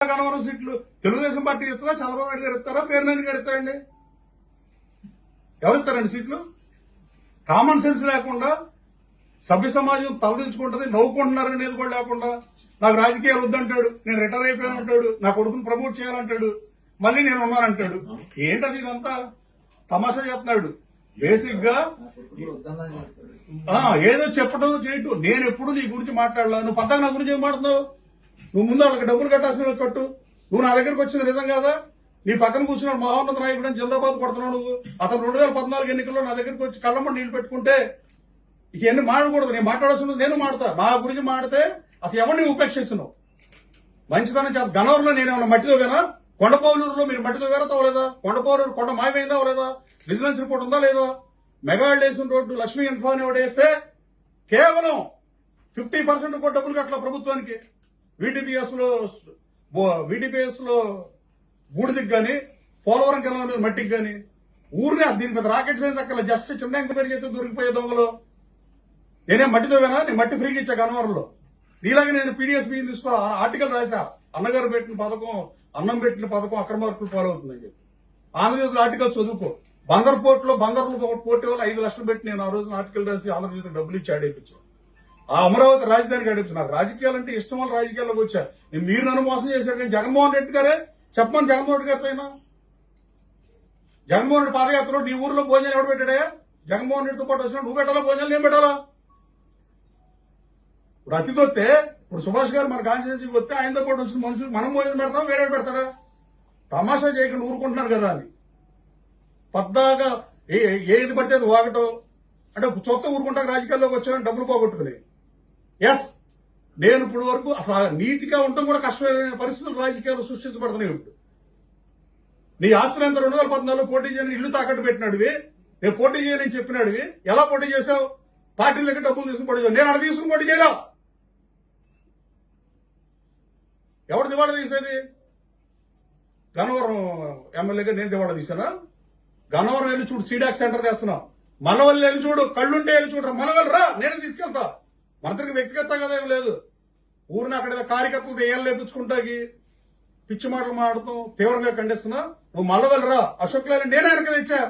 గన్నవరం సీట్లు తెలుగుదేశం పార్టీ ఇస్తారా, చంద్రబాబు నాయుడు గారు ఇస్తారా, పేర్నేని గారు ఇస్తారండి? ఎవరు ఇస్తారండి సీట్లు? కామన్ సెన్స్ లేకుండా సభ్య సమాజం తలదించుకుంటుంది, నవ్వుకుంటున్నారు అనేది కూడా లేకుండా నాకు రాజకీయాలు వద్దంటాడు, నేను రిటైర్ అయిపోయాను అంటాడు, నా కొడుకుని ప్రమోట్ చేయాలంటాడు, మళ్ళీ నేను ఉన్నానంటాడు. ఏంటది ఇదంతా తమాషా చేస్తున్నాడు. బేసిక్ గా ఏదో చెప్పడం చేయటం. నేను ఎప్పుడు నీ గురించి మాట్లాడలా, నువ్వు పద్దాక నా గురించి ఏం మాట్లాడుతున్నావు? నువ్వు ముందు వాళ్ళకి డబ్బులు కట్టాల్సిన కట్టు. నువ్వు నా దగ్గరకు వచ్చింది నిజం కాదా? నీ పక్కన కూర్చున్నాడు మహోన్నత నాయకుడు అని జిందాబాద్ కొడుతున్నావు నువ్వు. అతను 2014 ఎన్నికల్లో నా దగ్గరికి వచ్చి కళ్ళమ్మ నీళ్లు పెట్టుకుంటే ఇవన్నీ మాడకూడదు. నేను మాట్లాడాల్సింది నేను మాడతా. నా గురించి మాడితే అసలు ఎవరిని ఉపేక్షించను. మంచితనం చేత గన్నవరంలో నేను ఏమన్నా మట్టితో వేనా? కొండపోలూరులో మీరు మట్టితో వేరా తవ్వలేదా? కొండపోలూరు కొండ మాయమైందా అవలేదా? విజిలెన్స్ రిపోర్ట్ ఉందా లేదా? మెగాడేషన్ రోడ్డు లక్ష్మీ ఇన్ఫాని వేస్తే కేవలం 50% కూడా డబ్బులు కట్టల ప్రభుత్వానికి. వీటీపీఎస్ లో బూడిదికి గాని, పోలవరం కెనాల మీద మట్టికి గాని, ఊరినే దీని మీద రాకెట్ సైన్స్ అక్కడ జస్ట్ చిన్న ఎంక్వైరీ చేస్తే దొరికిపోయే దొంగలు. నేనేం మట్టితో వేనా? నేను మట్టి ఫ్రీగా ఇచ్చా గన్నవరంలో. నీలాగే నేను పీడిఎస్ బియ్యం తీసుకో ఆర్టికల్ రాసా. అన్నగారు పెట్టిన పథకం, అన్నం పెట్టిన పథకం అక్రమార్కులు ఫాలో అవుతుందని చెప్పి ఆంధ్రజ్యోతి ఆర్టికల్ చదువుకో. బందర్ పోర్టులో పోర్టు వల్ల 5 లక్షలు పెట్టి నేను ఆ రోజున ఆర్టికల్ రాసి ఆంధ్రజ్యోతి డబ్బులు ఇచ్చి ఆడేపించాను. ఆ అమరావతి రాజధానికి అడుగుతున్నారు. రాజకీయాలంటే ఇష్టం వల్ల రాజకీయాల్లోకి వచ్చా. మీరు నన్ను మోసం చేశారు. నేను జగన్మోహన్ రెడ్డి గారే చెప్పమని జగన్మోహన్ రెడ్డి గారితో అయినా జగన్మోహన్ రెడ్డి పాదయాత్రలో నీ ఊర్లో భోజనాలు ఎవడు పెట్టాడే? జగన్మోహన్ రెడ్డితో పాటు వచ్చినా నువ్వు పెట్టాలా భోజనాలు? నేను పెట్టాలా? ఇప్పుడు అతిథి ఇప్పుడు సుభాష్ గారు మన కాన్స్టిట్యూన్సీకి వస్తే ఆయనతో పాటు వచ్చిన మనుషులు మనం భోజనం పెడతాం, వేరే పెడతారా? తమాషా చేయకుండా ఊరుకుంటున్నారు కదా అని పద్దాగా ఏది పడితే అది వాగటం అంటే చొత్త ఊరుకుంటా రాజకీయాల్లోకి వచ్చామని డబ్బులు పోగొట్టుకుని. ఎస్, నేను ఇప్పుడు వరకు అసలు నీతిగా ఉండటం కూడా కష్టమైన పరిస్థితులు రాజకీయాలు సృష్టించబడుతున్నాయి. ఇప్పుడు నీ ఆస్తులు ఎంత 2014 పోటీ చేయని ఇల్లు తాకట్టు పెట్టినాడువి, నేను పోటీ చేయని చెప్పినాడువి. ఎలా పోటీ చేశావు? పార్టీల దగ్గర డబ్బులు తీసుకుని పోటీ చేయాలి. నేను అక్కడ తీసుకుని పోటీ చేయలేవు. ఎవరు దివాళా తీసేది? గన్నవరం ఎమ్మెల్యేగా నేను దివాళా తీసానా? గన్నవరం వెళ్ళి చూడు, సీడాక్ సెంటర్ చేస్తున్నావు. మనవల్లి వెళ్ళి చూడు, కళ్ళుంటే వెళ్ళి చూడరా. మనవల్లి రా, నేను తీసుకెళ్తా. మనతరికి వ్యక్తిగతంగా ఏం లేదు. ఊరిని అక్కడ కార్యకర్తలతో ఏళ్ళు లేపించుకుంటాకి పిచ్చి మాటలు మాడుతూ తీవ్రంగా ఖండిస్తున్నా. నువ్వు మల్లవల్లి రా. అశోక్ లేని నేనే వెనక తెచ్చా.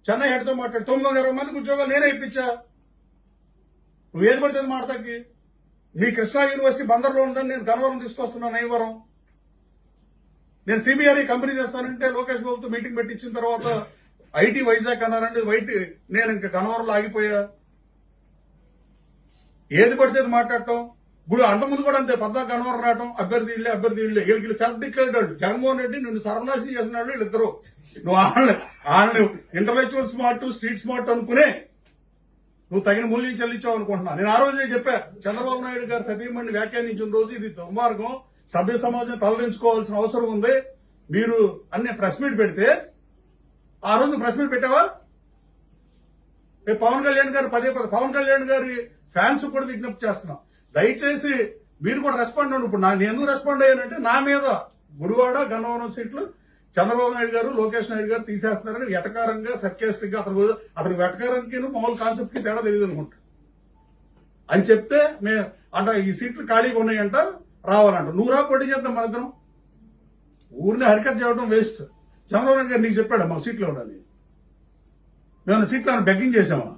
చెన్నై హెడ్తో మాట్లాడి 920 మందికి ఉద్యోగాలు నేనే ఇప్పించా. నువ్వు ఏది పడితే మాడతాకి. మీ కృష్ణా యూనివర్సిటీ బందర్లో ఉందని నేను గన్నవరం తీసుకొస్తున్నా. నైవరం నేను సిబిఆర్ఈ కంపెనీ చేస్తానంటే లోకేష్ బాబుతో మీటింగ్ పెట్టించిన తర్వాత ఐటీ వైజాగ్ అన్నారంటే నేను ఇంకా గన్నవరంలో ఆగిపోయా. ఏది పడితే మాట్లాడటం. ఇప్పుడు అంతకుముందు కూడా అంతే. పద్దా గన్నవరం రావటం, అభ్యర్థి ఇళ్లే వీళ్ళకి సెల్ఫ్ డిక్లేర్డ్ వాళ్ళు. జగన్మోహన్ రెడ్డి నిన్ను సర్వనాశనం చేసిన వాళ్ళు వీళ్ళిద్దరు. నువ్వు వాళ్ళని ఇంటలెక్చువల్ స్మార్ట్, స్ట్రీట్ స్మార్ట్ అనుకునే నువ్వు తగిన మూల్యం చెల్లించావు అనుకుంటున్నా. నేను ఆ రోజే చెప్పా, చంద్రబాబు నాయుడు గారు సతీమణిని వ్యాఖ్యానించిన రోజు ఇది దుర్మార్గం, సభ్య సమాజం తలదించుకోవాల్సిన అవసరం ఉంది. మీరు అన్ని ప్రెస్ మీట్ పెడితే ఆ రోజు ప్రెస్ మీట్ పెట్టావా? పవన్ కళ్యాణ్ గారు పవన్ కళ్యాణ్ గారి ఫ్యాన్స్ కూడా విజ్ఞప్తి చేస్తున్నాం, దయచేసి మీరు కూడా రెస్పాండ్ అవ్వండి. ఇప్పుడు నేను ఎందుకు రెస్పాండ్ అయ్యానంటే నా మీద గుడివాడ గన్నవరం సీట్లు చంద్రబాబు నాయుడు గారు, లోకేష్ నాయుడు గారు తీసేస్తున్నారని వెటకారంగా సర్కేస్టిక్ గా అతను వెటకారానికి మామూలు కాన్సెప్ట్ కి తేడా తెలియదు అనుకుంటా అని చెప్తే అంటే ఈ సీట్లు ఖాళీగా ఉన్నాయంట, రావాలంట. నువ్వు రా, పోటీ చేద్దాం మన ఇద్దరం. ఊరిని హరికత చేయడం వేస్ట్. చంద్రబాబు నాయుడు గారు నీకు చెప్పాడు మా సీట్లు ఉండాలి. మేము సీట్లు బెగ్గింగ్ చేసామా?